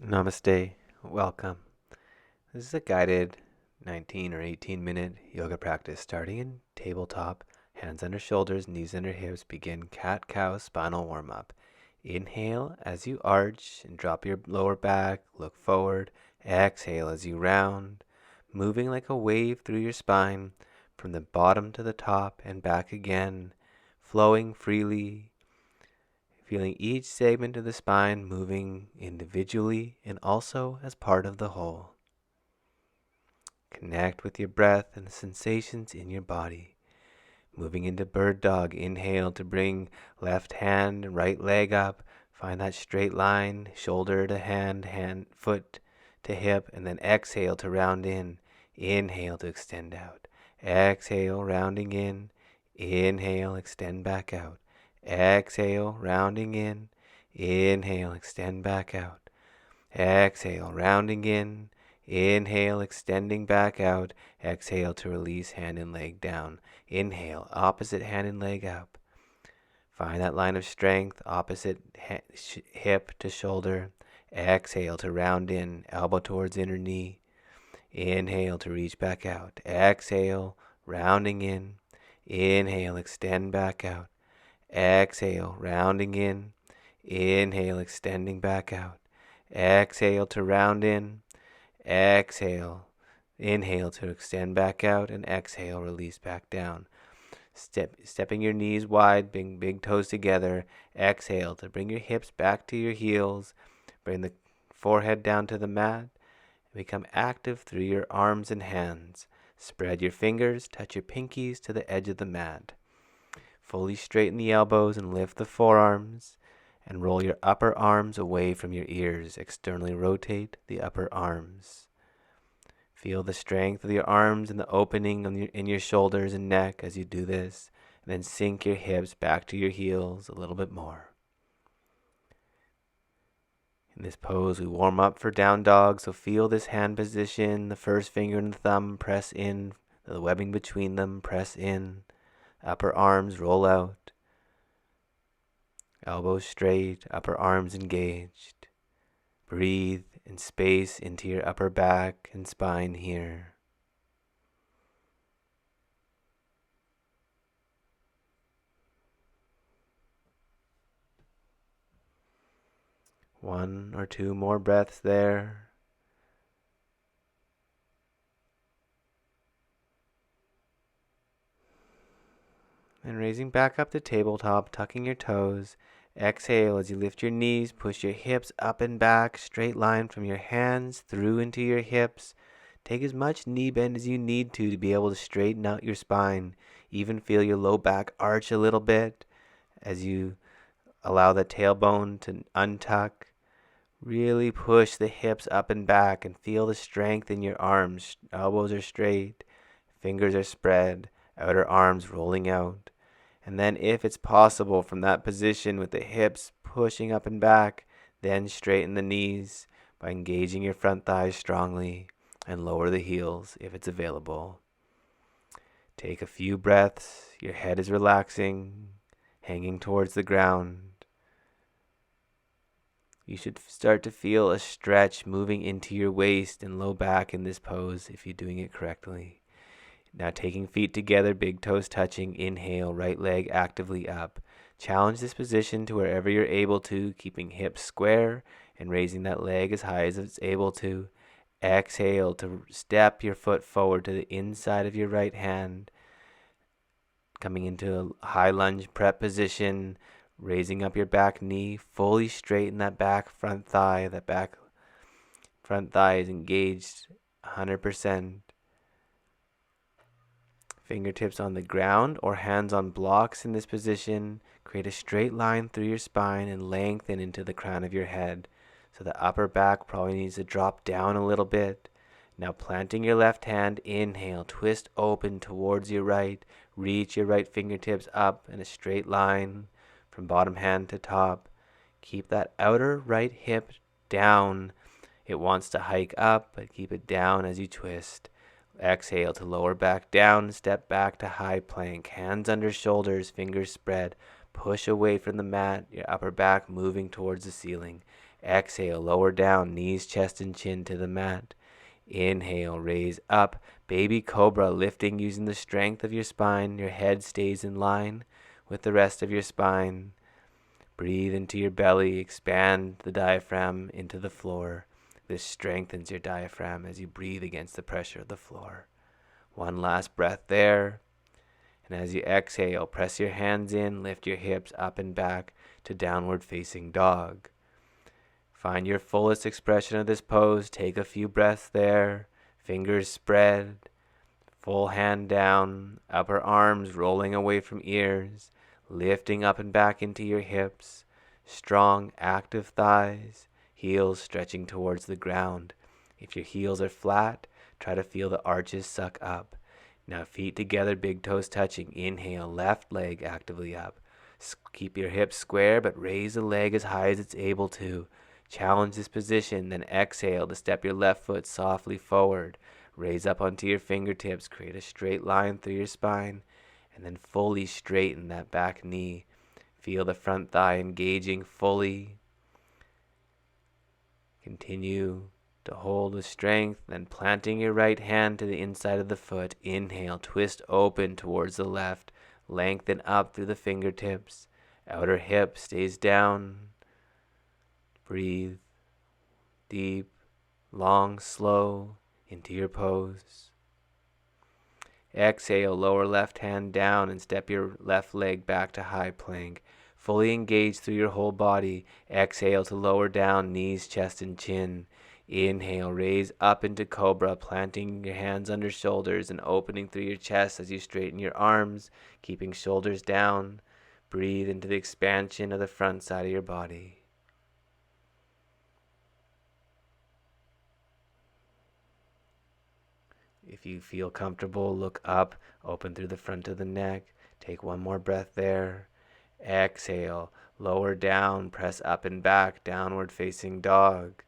Namaste. Welcome. This is a guided 19 or 18 minute yoga practice starting in tabletop, hands under shoulders, knees under hips. Begin cat-cow spinal warm-up. Inhale as you arch and drop your lower back, look forward. Exhale as you round, moving like a wave through your spine from the bottom to the top and back again, flowing freely. Feeling each segment of the spine moving individually and also as part of the whole. Connect with your breath and the sensations in your body. Moving into bird dog, inhale to bring left hand and right leg up. Find that straight line, shoulder to hand, foot to hip, and then exhale to round in. Inhale to extend out. Exhale, rounding in. Inhale, extend back out. Exhale, rounding in. Inhale, extend back out. Exhale, rounding in. Inhale, extending back out. Exhale to release hand and leg down. Inhale, opposite hand and leg up. Find that line of strength, opposite hip to shoulder. Exhale to round in, elbow towards inner knee. Inhale to reach back out. Exhale, rounding in. Inhale, extend back out. Exhale, rounding in. Inhale, extending back out. Exhale to round in. Exhale. Inhale to extend back out. And exhale, release back down. Stepping your knees wide, bring big toes together. Exhale to bring your hips back to your heels. Bring the forehead down to the mat. Become active through your arms and hands. Spread your fingers, touch your pinkies to the edge of the mat. Fully straighten the elbows and lift the forearms, and roll your upper arms away from your ears. Externally rotate the upper arms. Feel the strength of your arms and the opening in your shoulders and neck as you do this, and then sink your hips back to your heels a little bit more. In this pose, we warm up for down dog, so feel this hand position. The first finger and the thumb press in, the webbing between them press in. Upper arms roll out. Elbows straight, upper arms engaged. Breathe and space into your upper back and spine here. One or two more breaths there. And raising back up to tabletop, tucking your toes. Exhale as you lift your knees, push your hips up and back, straight line from your hands through into your hips. Take as much knee bend as you need to be able to straighten out your spine. Even feel your low back arch a little bit as you allow the tailbone to untuck. Really push the hips up and back and feel the strength in your arms. Elbows are straight, fingers are spread, outer arms rolling out. And then if it's possible from that position with the hips pushing up and back, then straighten the knees by engaging your front thighs strongly and lower the heels if it's available. Take a few breaths. Your head is relaxing, hanging towards the ground. You should start to feel a stretch moving into your waist and low back in this pose if you're doing it correctly. Now taking feet together, big toes touching, inhale, right leg actively up. Challenge this position to wherever you're able to, keeping hips square and raising that leg as high as it's able to. Exhale to step your foot forward to the inside of your right hand. Coming into a high lunge prep position, raising up your back knee, fully straighten that back front thigh. That back front thigh is engaged 100%. Fingertips on the ground or hands on blocks in this position. Create a straight line through your spine and lengthen into the crown of your head. So the upper back probably needs to drop down a little bit. Now planting your left hand, inhale, twist open towards your right. Reach your right fingertips up in a straight line from bottom hand to top. Keep that outer right hip down. It wants to hike up, but keep it down as you twist. Exhale to lower back down, step back to high plank, hands under shoulders, fingers spread, push away from the mat, your upper back moving towards the ceiling. Exhale, lower down, knees, chest, and chin to the mat. Inhale, raise up. Baby Cobra, lifting using the strength of your spine. Your head stays in line with the rest of your spine. Breathe into your belly. Expand the diaphragm into the floor. This strengthens your diaphragm as you breathe against the pressure of the floor. One last breath there. And as you exhale, press your hands in, lift your hips up and back to downward facing dog. Find your fullest expression of this pose. Take a few breaths there. Fingers spread. Full hand down. Upper arms rolling away from ears. Lifting up and back into your hips. Strong, active thighs. Heels stretching towards the ground. If your heels are flat, try to feel the arches suck up. Now feet together, big toes touching. Inhale, left leg actively up. Keep your hips square, but raise the leg as high as it's able to. Challenge this position, then exhale to step your left foot softly forward. Raise up onto your fingertips, create a straight line through your spine, and then fully straighten that back knee. Feel the front thigh engaging fully. Continue to hold with strength, then planting your right hand to the inside of the foot. Inhale, twist open towards the left, lengthen up through the fingertips. Outer hip stays down. Breathe deep, long, slow into your pose. Exhale, lower left hand down and step your left leg back to high plank. Fully engage through your whole body. Exhale to lower down, knees, chest, and chin. Inhale, raise up into cobra, planting your hands under shoulders and opening through your chest as you straighten your arms, keeping shoulders down. Breathe into the expansion of the front side of your body. If you feel comfortable, look up, open through the front of the neck. Take one more breath there. Exhale, lower down, press up and back, downward facing dog.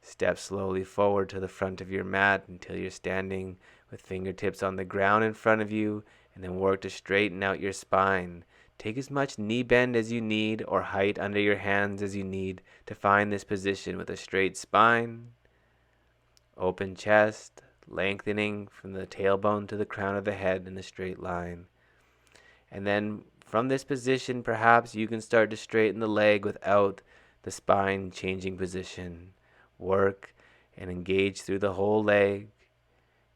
Step slowly forward to the front of your mat until you're standing with fingertips on the ground in front of you, and then work to straighten out your spine. Take as much knee bend as you need or height under your hands as you need to find this position with a straight spine, open chest, lengthening from the tailbone to the crown of the head in a straight line. And then from this position, perhaps you can start to straighten the leg without the spine changing position. Work and engage through the whole leg.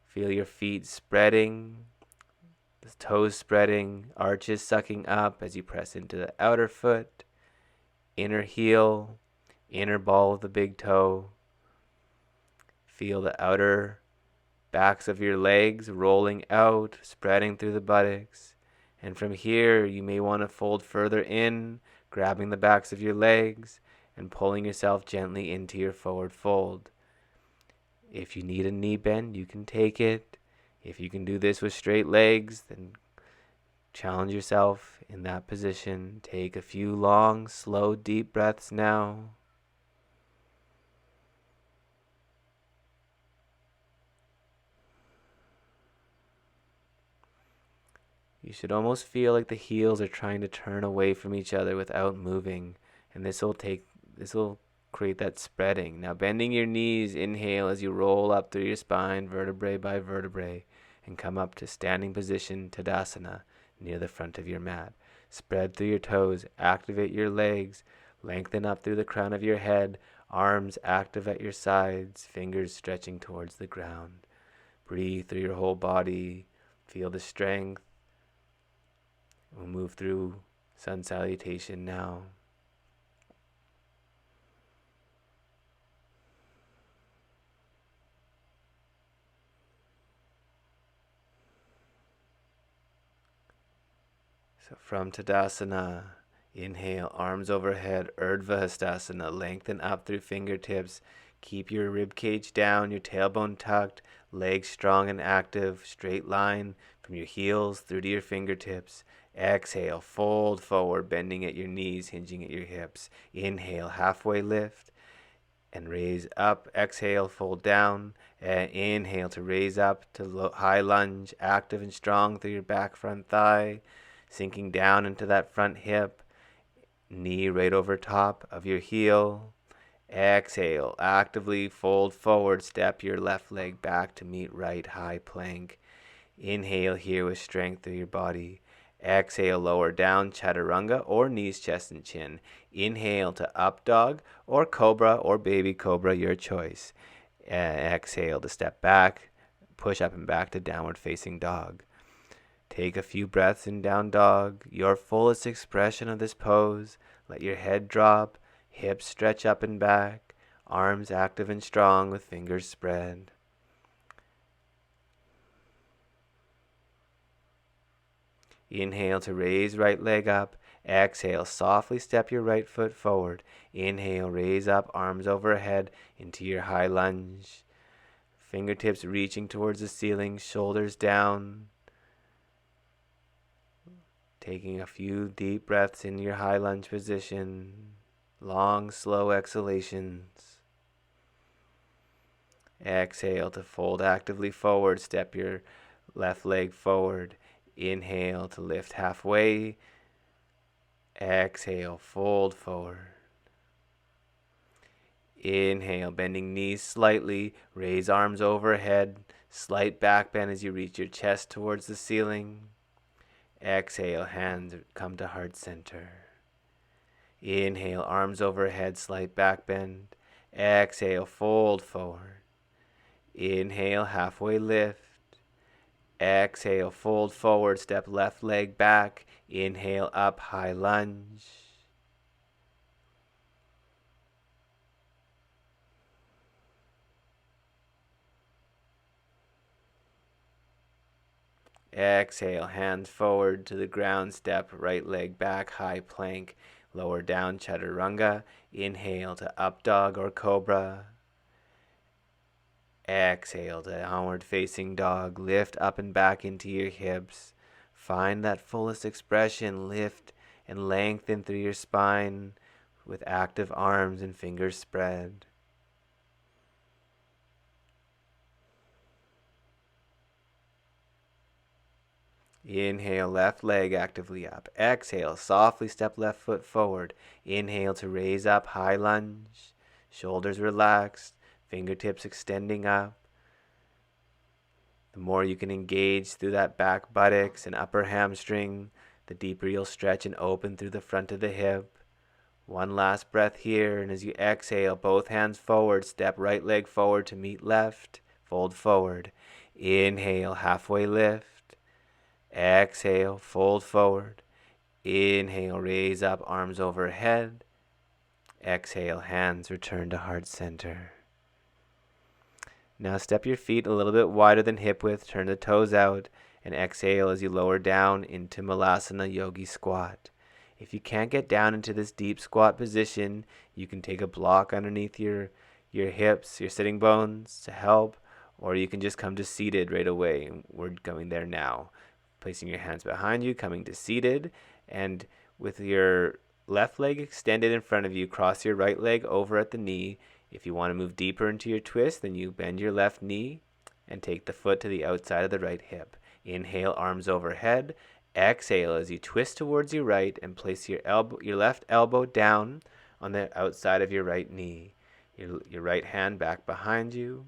Feel your feet spreading, the toes spreading, arches sucking up as you press into the outer foot, inner heel, inner ball of the big toe. Feel the outer backs of your legs rolling out, spreading through the buttocks. And from here, you may want to fold further in, grabbing the backs of your legs and pulling yourself gently into your forward fold. If you need a knee bend, you can take it. If you can do this with straight legs, then challenge yourself in that position. Take a few long, slow, deep breaths now. You should almost feel like the heels are trying to turn away from each other without moving, and this will create that spreading. Now bending your knees, inhale as you roll up through your spine, vertebrae by vertebrae, and come up to standing position, Tadasana, near the front of your mat. Spread through your toes, activate your legs, lengthen up through the crown of your head, arms active at your sides, fingers stretching towards the ground. Breathe through your whole body, feel the strength. We'll move through sun salutation now. So from Tadasana, inhale, arms overhead, Urdhva Hastasana, lengthen up through fingertips. Keep your rib cage down, your tailbone tucked, legs strong and active, straight line from your heels through to your fingertips. Exhale, fold forward, bending at your knees, hinging at your hips. Inhale, halfway lift and raise up. Exhale, fold down. And inhale to raise up to high lunge, active and strong through your back front thigh, sinking down into that front hip, knee right over top of your heel. Exhale, actively fold forward, step your left leg back to meet right, high plank. Inhale here with strength through your body. Exhale, lower down, chaturanga or knees, chest, and chin. Inhale to up dog or cobra or baby cobra, your choice. Exhale to step back, push up and back to downward facing dog. Take a few breaths in down dog, your fullest expression of this pose. Let your head drop, hips stretch up and back, arms active and strong with fingers spread. Inhale to raise right leg up. Exhale, softly step your right foot forward. Inhale, raise up, arms overhead into your high lunge. Fingertips reaching towards the ceiling, shoulders down. Taking a few deep breaths in your high lunge position. Long, slow exhalations. Exhale to fold actively forward. Step your left leg forward. Inhale to lift halfway. Exhale, fold forward. Inhale, bending knees slightly. Raise arms overhead. Slight back bend as you reach your chest towards the ceiling. Exhale, hands come to heart center. Inhale, arms overhead, slight back bend. Exhale, fold forward. Inhale, halfway lift. Exhale, fold forward, step left leg back. Inhale, up, high lunge. Exhale, hands forward to the ground, step right leg back, high plank, lower down, chaturanga. Inhale to up dog or cobra. Exhale to downward facing dog. Lift up and back into your hips. Find that fullest expression. Lift and lengthen through your spine with active arms and fingers spread. Inhale, left leg actively up. Exhale, softly step left foot forward. Inhale to raise up, high lunge. Shoulders relaxed, fingertips extending up. The more you can engage through that back buttocks and upper hamstring, the deeper you'll stretch and open through the front of the hip. One last breath here, and as you exhale, both hands forward, step right leg forward to meet left, fold forward. Inhale, halfway lift. Exhale, fold forward. Inhale, raise up, arms overhead. Exhale, hands return to heart center. Now step your feet a little bit wider than hip width, turn the toes out, and exhale as you lower down into Malasana Yogi Squat. If you can't get down into this deep squat position, you can take a block underneath your hips, your sitting bones to help, or you can just come to seated right away. We're going there now. Placing your hands behind you, coming to seated, and with your left leg extended in front of you, cross your right leg over at the knee. If you want to move deeper into your twist, then you bend your left knee and take the foot to the outside of the right hip. Inhale, arms overhead. Exhale as you twist towards your right and place your left elbow down on the outside of your right knee. Your right hand back behind you.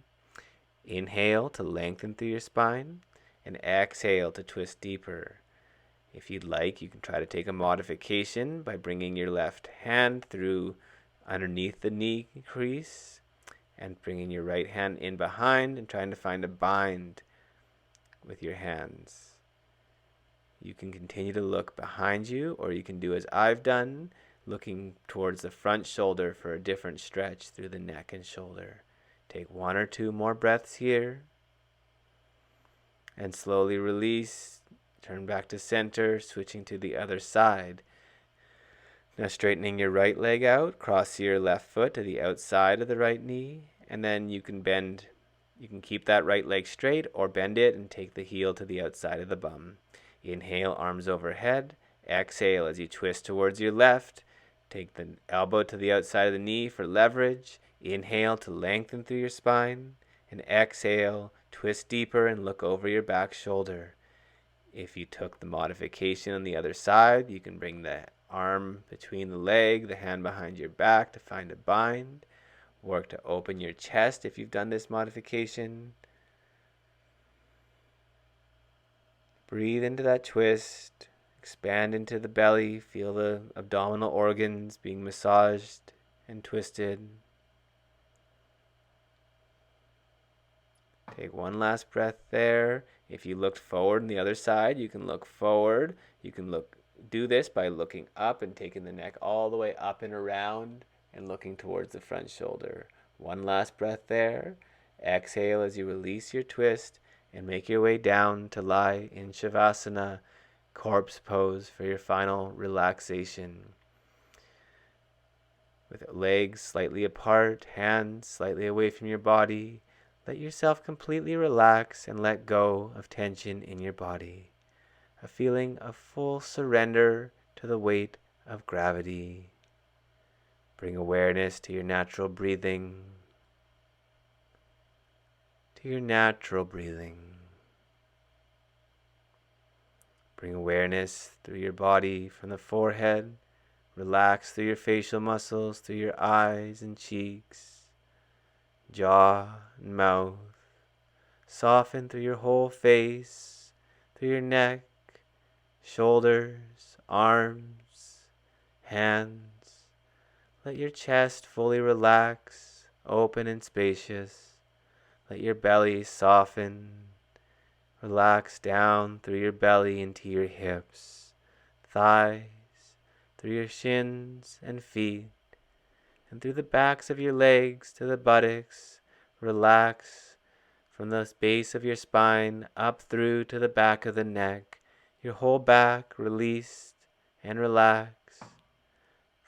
Inhale to lengthen through your spine. And exhale to twist deeper. If you'd like, you can try to take a modification by bringing your left hand through underneath the knee crease and bringing your right hand in behind and trying to find a bind with your hands. You can continue to look behind you, or you can do as I've done, looking towards the front shoulder for a different stretch through the neck and shoulder. Take one or two more breaths here. And slowly release, turn back to center, switching to the other side. Now straightening your right leg out, cross your left foot to the outside of the right knee, and then you can keep that right leg straight or bend it and take the heel to the outside of the bum. Inhale, arms overhead. Exhale as you twist towards your left. Take the elbow to the outside of the knee for leverage. Inhale to lengthen through your spine, and exhale, twist deeper and look over your back shoulder. If you took the modification on the other side, you can bring the arm between the leg, the hand behind your back to find a bind. Work to open your chest if you've done this modification. Breathe into that twist. Expand into the belly. Feel the abdominal organs being massaged and twisted. Take one last breath there. If you looked forward on the other side, you can look forward. You can do this by looking up and taking the neck all the way up and around and looking towards the front shoulder. One last breath there. Exhale as you release your twist and make your way down to lie in Shavasana, corpse pose, for your final relaxation. With legs slightly apart, hands slightly away from your body, let yourself completely relax and let go of tension in your body. A feeling of full surrender to the weight of gravity. Bring awareness to your natural breathing. To your natural breathing. Bring awareness through your body from the forehead. Relax through your facial muscles, through your eyes and cheeks, jaw and mouth. Soften through your whole face, through your neck, shoulders, arms, hands. Let your chest fully relax, open and spacious. Let your belly soften. Relax down through your belly into your hips, thighs, through your shins and feet, and through the backs of your legs to the buttocks. Relax from the base of your spine up through to the back of the neck, your whole back released and relaxed.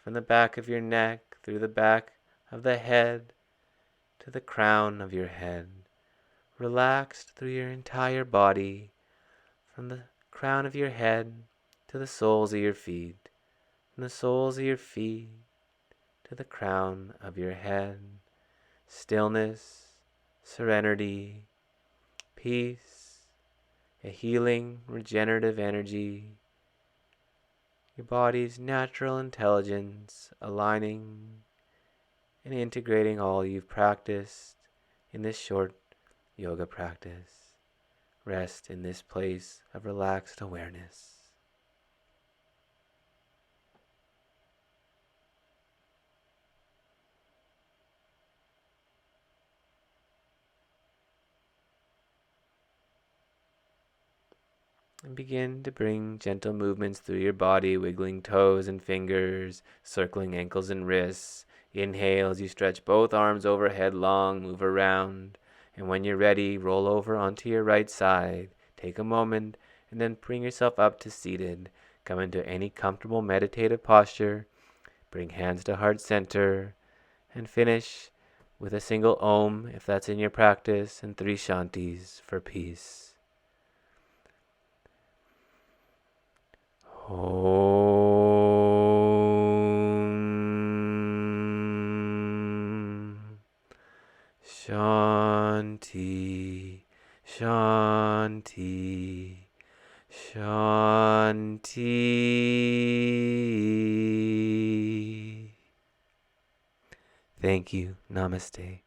From the back of your neck through the back of the head to the crown of your head. Relaxed through your entire body, from the crown of your head to the soles of your feet, from the soles of your feet to the crown of your head. Stillness, serenity, peace, a healing, regenerative energy, your body's natural intelligence aligning and integrating all you've practiced in this short yoga practice. Rest in this place of relaxed awareness. And begin to bring gentle movements through your body, wiggling toes and fingers, circling ankles and wrists. Inhale as you stretch both arms overhead long, move around. And when you're ready, roll over onto your right side. Take a moment and then bring yourself up to seated. Come into any comfortable meditative posture. Bring hands to heart center and finish with a single Om if that's in your practice and 3 Shantis for peace. Om Shanti, Shanti, Shanti. Thank you. Namaste.